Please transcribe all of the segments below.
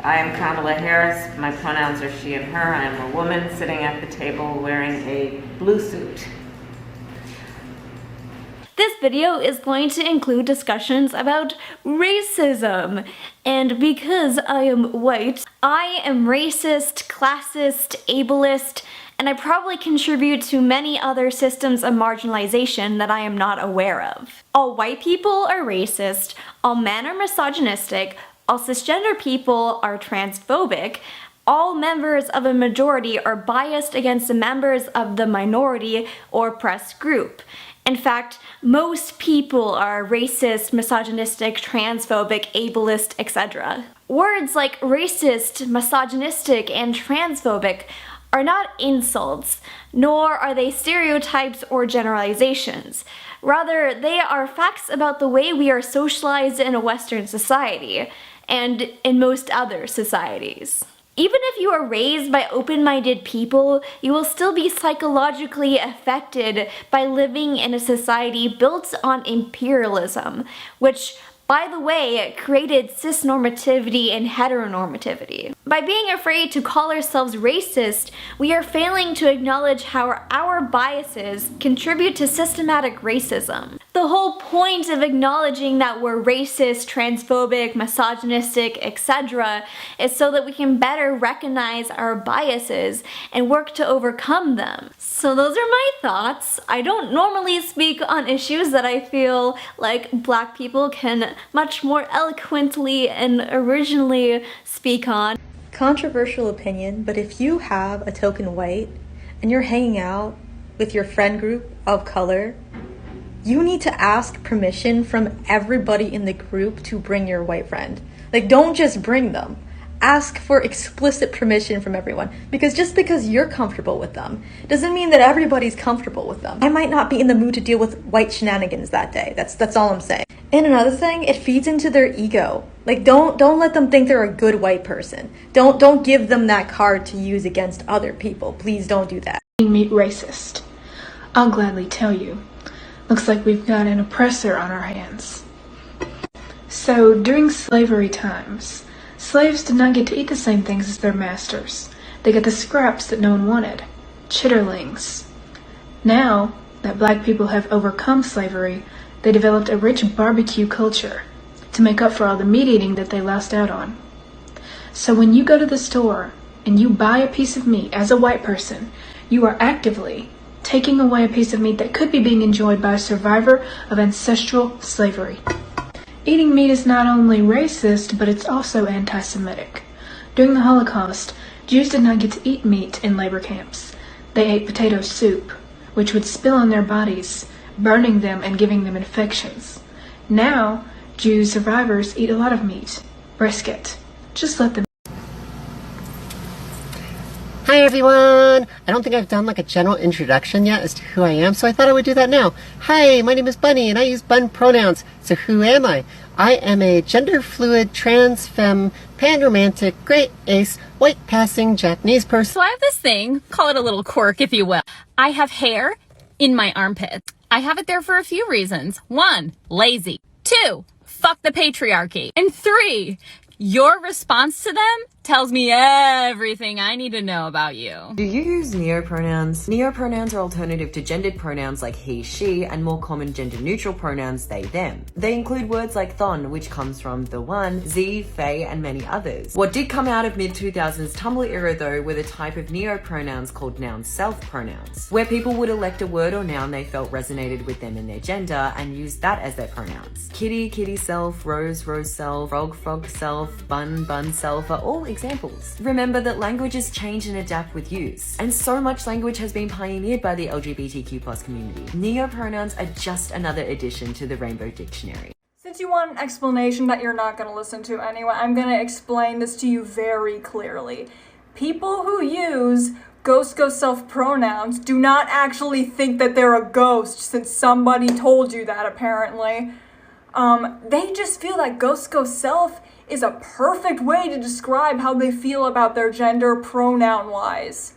I am Kamala Harris. My pronouns are she and her. I am a woman sitting at the table wearing a blue suit. This video is going to include discussions about racism, and because I am white, I am racist, classist, ableist, and I probably contribute to many other systems of marginalization that I am not aware of. All white people are racist, all men are misogynistic, all cisgender people are transphobic, all members of a majority are biased against the members of the minority or oppressed group. In fact, most people are racist, misogynistic, transphobic, ableist, etc. Words like racist, misogynistic, and transphobic are not insults, nor are they stereotypes or generalizations. Rather, they are facts about the way we are socialized in a Western society, and in most other societies. Even if you are raised by open-minded people, you will still be psychologically affected by living in a society built on imperialism, which, by the way, created cisnormativity and heteronormativity. By being afraid to call ourselves racist, we are failing to acknowledge how our biases contribute to systematic racism. The whole point of acknowledging that we're racist, transphobic, misogynistic, etc. is so that we can better recognize our biases and work to overcome them. So those are my thoughts. I don't normally speak on issues that I feel like Black people can much more eloquently and originally speak on. Controversial opinion, but if you have a token white and you're hanging out with your friend group of color, you need to ask permission from everybody in the group to bring your white friend. Like, don't just bring them. Ask for explicit permission from everyone, because just because you're comfortable with them doesn't mean that everybody's comfortable with them. I might not be in the mood to deal with white shenanigans that day. That's all I'm saying. And another thing, it feeds into their ego. Like, don't let them think they're a good white person. Don't give them that card to use against other people. Please don't do that. Meet racist. I'll gladly tell you. Looks like we've got an oppressor on our hands. So, during slavery times, slaves did not get to eat the same things as their masters. They got the scraps that no one wanted. Chitterlings. Now that Black people have overcome slavery, they developed a rich barbecue culture to make up for all the meat eating that they lost out on. So when you go to the store and you buy a piece of meat as a white person, you are actively taking away a piece of meat that could be being enjoyed by a survivor of ancestral slavery. Eating meat is not only racist, but it's also anti-Semitic. During the Holocaust, Jews did not get to eat meat in labor camps. They ate potato soup, which would spill on their bodies, burning them and giving them infections. Now, Jew survivors eat a lot of meat. Brisket. Just let them. Hi everyone! I don't think I've done like a general introduction yet as to who I am, so I thought I would do that now. Hi, my name is Bunny and I use bun pronouns. So who am I? I am a gender fluid, trans, femme, pan-romantic, great ace, white passing Japanese person. So I have this thing, call it a little quirk if you will. I have hair in my armpits. I have it there for a few reasons. 1, lazy. 2, fuck the patriarchy. And 3, your response to them tells me everything I need to know about you. Do you use neopronouns? Neopronouns are alternative to gendered pronouns like he, she, and more common gender-neutral pronouns they, them. They include words like thon, which comes from the one, ze, fey, and many others. What did come out of mid-2000s Tumblr era though were the type of neopronouns called noun self pronouns, where people would elect a word or noun they felt resonated with them and their gender and use that as their pronouns. Kitty, kitty self, rose, rose self, frog, frog self, bun, bun self are all examples. Remember that languages change and adapt with use, and so much language has been pioneered by the LGBTQ+ community. Neopronouns are just another addition to the Rainbow Dictionary. Since you want an explanation that you're not going to listen to anyway, I'm going to explain this to you very clearly. People who use ghost self pronouns do not actually think that they're a ghost, since somebody told you that apparently. They just feel that ghost self is a perfect way to describe how they feel about their gender pronoun-wise.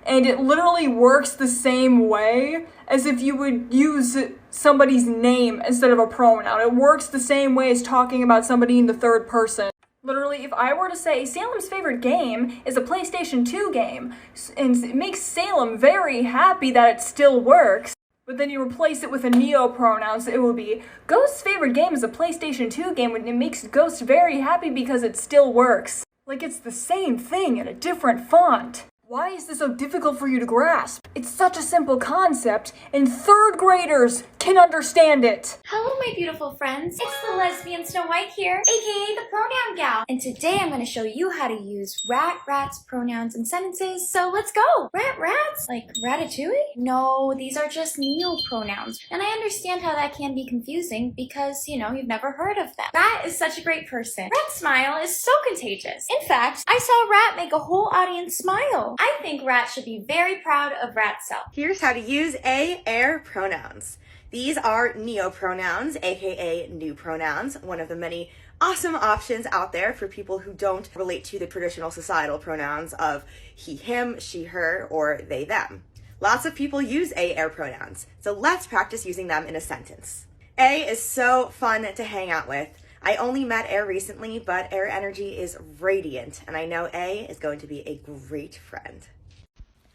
And it literally works the same way as if you would use somebody's name instead of a pronoun. It works the same way as talking about somebody in the third person. Literally, if I were to say Salem's favorite game is a PlayStation 2 game, and it makes Salem very happy that it still works, but then you replace it with a neo-pronoun, so it would be Ghost's favorite game is a PlayStation 2 game, and it makes Ghost very happy because it still works. Like it's the same thing in a different font. Why is this so difficult for you to grasp? It's such a simple concept, and 3rd graders can understand it. Hello, my beautiful friends. It's the lesbian Snow White here, aka the pronoun gal. And today I'm going to show you how to use rats, pronouns, and sentences. So let's go. Rats? Like ratatouille? No, these are just neo-pronouns. And I understand how that can be confusing because, you know, you've never heard of them. Rat is such a great person. Rat's smile is so contagious. In fact, I saw Rat make a whole audience smile. I think Rat should be very proud of Rat's self. Here's how to use air pronouns. These are neopronouns, aka new pronouns, one of the many awesome options out there for people who don't relate to the traditional societal pronouns of he, him, she, her, or they, them. Lots of people use air pronouns, so let's practice using them in a sentence. A is so fun to hang out with. I only met Air recently, but Air energy is radiant, and I know A is going to be a great friend.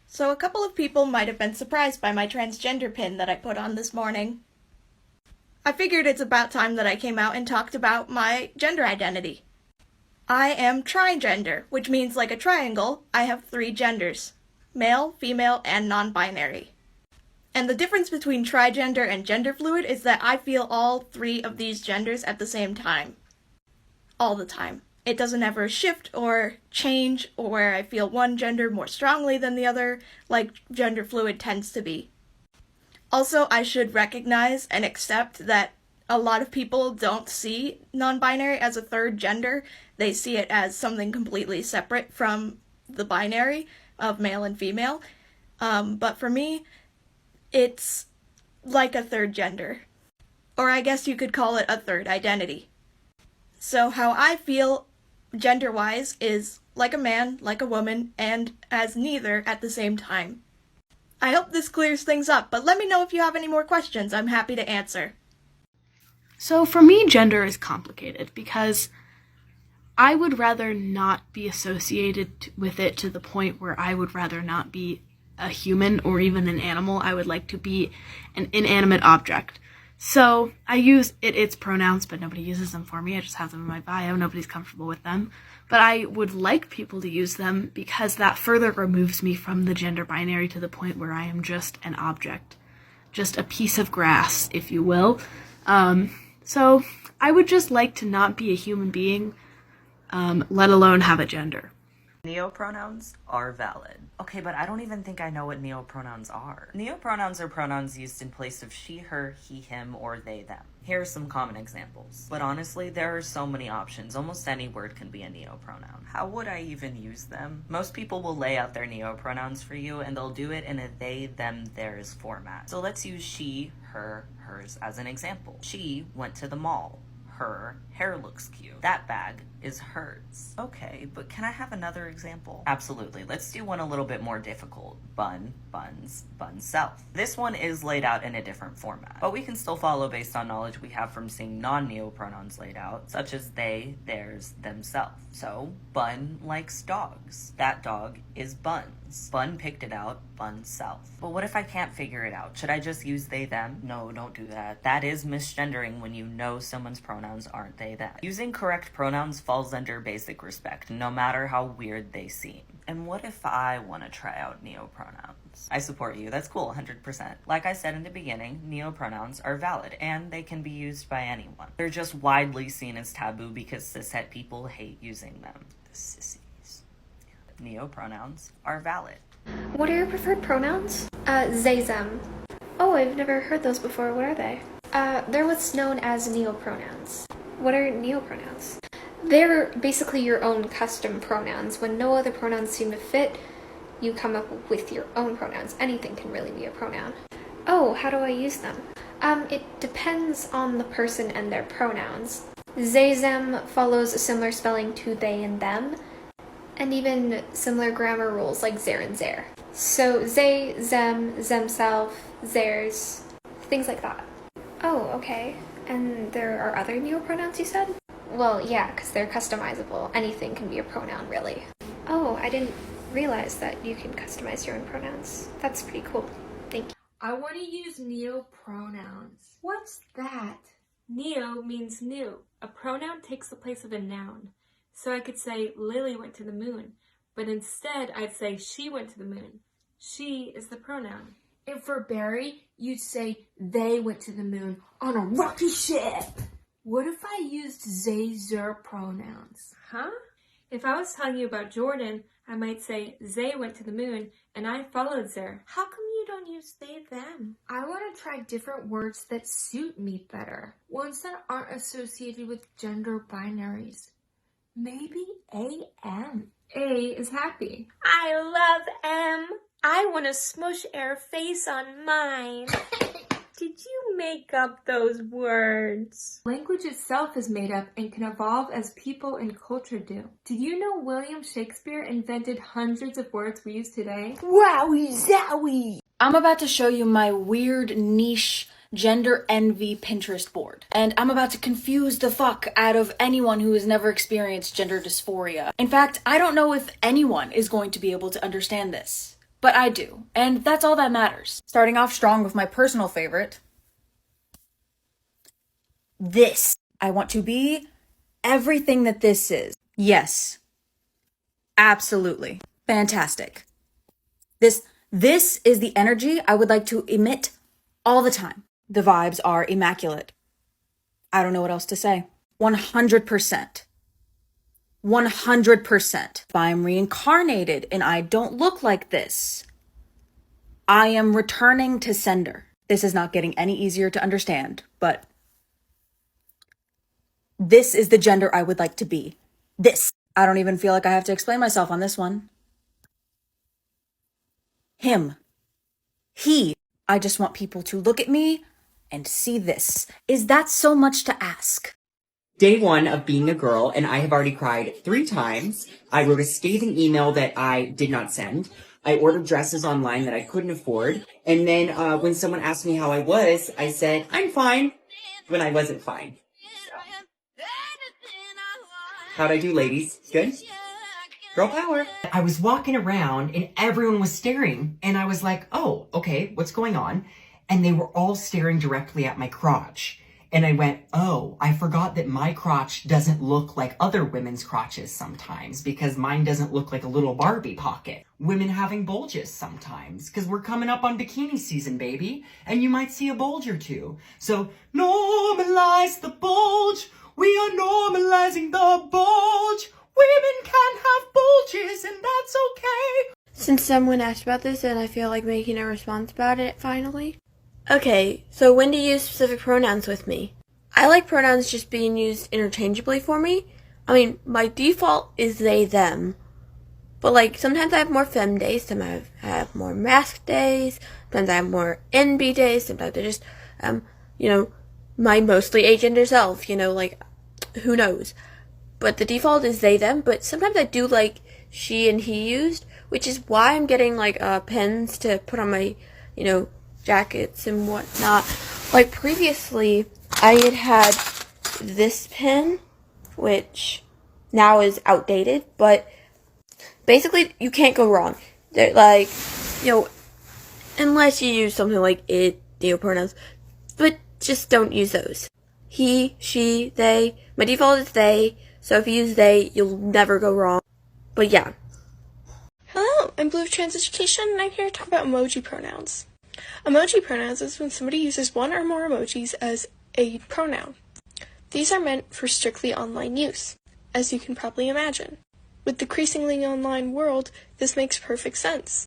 So a couple of people might have been surprised by my transgender pin that I put on this morning. I figured it's about time that I came out and talked about my gender identity. I am trigender, which means like a triangle, I have 3 genders: male, female, and non-binary. And the difference between trigender and gender fluid is that I feel all 3 of these genders at the same time. All the time. It doesn't ever shift or change, or where I feel one gender more strongly than the other, like gender fluid tends to be. Also, I should recognize and accept that a lot of people don't see non-binary as a 3rd gender. They see it as something completely separate from the binary of male and female. But for me, it's like a 3rd gender. Or I guess you could call it a 3rd identity. So how I feel gender-wise is like a man, like a woman, and as neither at the same time. I hope this clears things up, but let me know if you have any more questions. I'm happy to answer. So for me, gender is complicated because I would rather not be associated with it to the point where I would rather not be a human or even an animal. I would like to be an inanimate object. So I use its pronouns, but nobody uses them for me. I just have them in my bio. Nobody's comfortable with them. But I would like people to use them because that further removes me from the gender binary to the point where I am just an object. Just a piece of grass, if you will. So I would just like to not be a human being, let alone have a gender. Neopronouns are valid. Okay, but I don't even think I know what neopronouns are. Neopronouns are pronouns used in place of she, her, he, him, or they, them. Here are some common examples. But honestly, there are so many options. Almost any word can be a neopronoun. How would I even use them? Most people will lay out their neopronouns for you, and they'll do it in a they, them, theirs format. So let's use she, her, hers as an example. She went to the mall. Her hair looks cute. That bag is hers. Okay, but can I have another example? Absolutely. Let's do one a little bit more difficult. Bun, buns, bun self. This one is laid out in a different format, but we can still follow based on knowledge we have from seeing non-neopronouns laid out, such as they, theirs, themselves. So, Bun likes dogs. That dog is Buns. Bun picked it out, Bun self. But what if I can't figure it out? Should I just use they, them? No, don't do that. That is misgendering when you know someone's pronouns aren't they, them. Using correct pronouns falls under basic respect, no matter how weird they seem. And what if I want to try out neopronouns? I support you. That's cool, 100%. Like I said in the beginning, neopronouns are valid, and they can be used by anyone. They're just widely seen as taboo because cishet people hate using them. The sissies. Neopronouns are valid. What are your preferred pronouns? They, them. Oh, I've never heard those before. What are they? They're what's known as neopronouns. What are neopronouns? They're basically your own custom pronouns. When no other pronouns seem to fit, you come up with your own pronouns. Anything can really be a pronoun. Oh, how do I use them? It depends on the person and their pronouns. They, them follows a similar spelling to they and them, and even similar grammar rules like their and their. So they, them, themself, theirs, things like that. Oh, okay. And there are other neopronouns you said? Well, yeah, because they're customizable. Anything can be a pronoun, really. Oh, I didn't realize that you can customize your own pronouns. That's pretty cool. Thank you. I want to use neopronouns. What's that? Neo means new. A pronoun takes the place of a noun. So I could say Lily went to the moon, but instead I'd say she went to the moon. She is the pronoun. And for Barry, you'd say they went to the moon on a rocky ship. What if I used they, their pronouns? Huh? If I was telling you about Jordan, I might say they went to the moon and I followed there. How come you don't use they, them? I want to try different words that suit me better. Ones that aren't associated with gender binaries. Maybe AM. A is happy. I love M. I want to smush air face on mine. Did you make up those words? Language itself is made up and can evolve as people and culture do. Did you know William Shakespeare invented hundreds of words we use today? Wowie zowie! I'm about to show you my weird niche gender envy Pinterest board. And I'm about to confuse the fuck out of anyone who has never experienced gender dysphoria. In fact, I don't know if anyone is going to be able to understand this. But I do, and that's all that matters. Starting off strong with my personal favorite. This. I want to be everything that this is. Yes. Absolutely. Fantastic. This is the energy I would like to emit all the time. The vibes are immaculate. I don't know what else to say. 100%. 100%. If I'm reincarnated and I don't look like this, I am returning to sender. This is not getting any easier to understand, but this is the gender I would like to be. This. I don't even feel like I have to explain myself on this one. Him. He. I just want people to look at me and see this. Is that so much to ask? Day one of being a girl, and I have already cried 3 times. I wrote a scathing email that I did not send. I ordered dresses online that I couldn't afford. And then when someone asked me how I was, I said, I'm fine, when I wasn't fine. How'd I do, ladies? Good? Girl power. I was walking around and everyone was staring. And I was like, oh, okay, what's going on? And they were all staring directly at my crotch. And I went, oh, I forgot that my crotch doesn't look like other women's crotches sometimes because mine doesn't look like a little Barbie pocket. Women having bulges sometimes because we're coming up on bikini season, baby. And you might see a bulge or two. So normalize the bulge. We are normalizing the bulge. Women can have bulges and that's okay. Since someone asked about this and I feel like making a response about it finally. Okay, so when to use specific pronouns with me? I like pronouns just being used interchangeably for me. I mean, my default is they, them. But like, sometimes I have more femme days, sometimes I have more masc days, sometimes I have more NB days, sometimes I just, my mostly agender self, like, who knows. But the default is they, them, but sometimes I do like she and he used, which is why I'm getting like pens to put on my, jackets and whatnot. Like previously, I had this pen, which now is outdated, but basically you can't go wrong. They're like, unless you use something like it, neopronouns, but just don't use those. He, she, they. My default is they, so if you use they, you'll never go wrong. But yeah. Hello, I'm Blue of Trans Education, and I'm here to talk about emoji pronouns. Emoji pronouns is when somebody uses one or more emojis as a pronoun. These are meant for strictly online use, as you can probably imagine. With the increasingly online world, this makes perfect sense.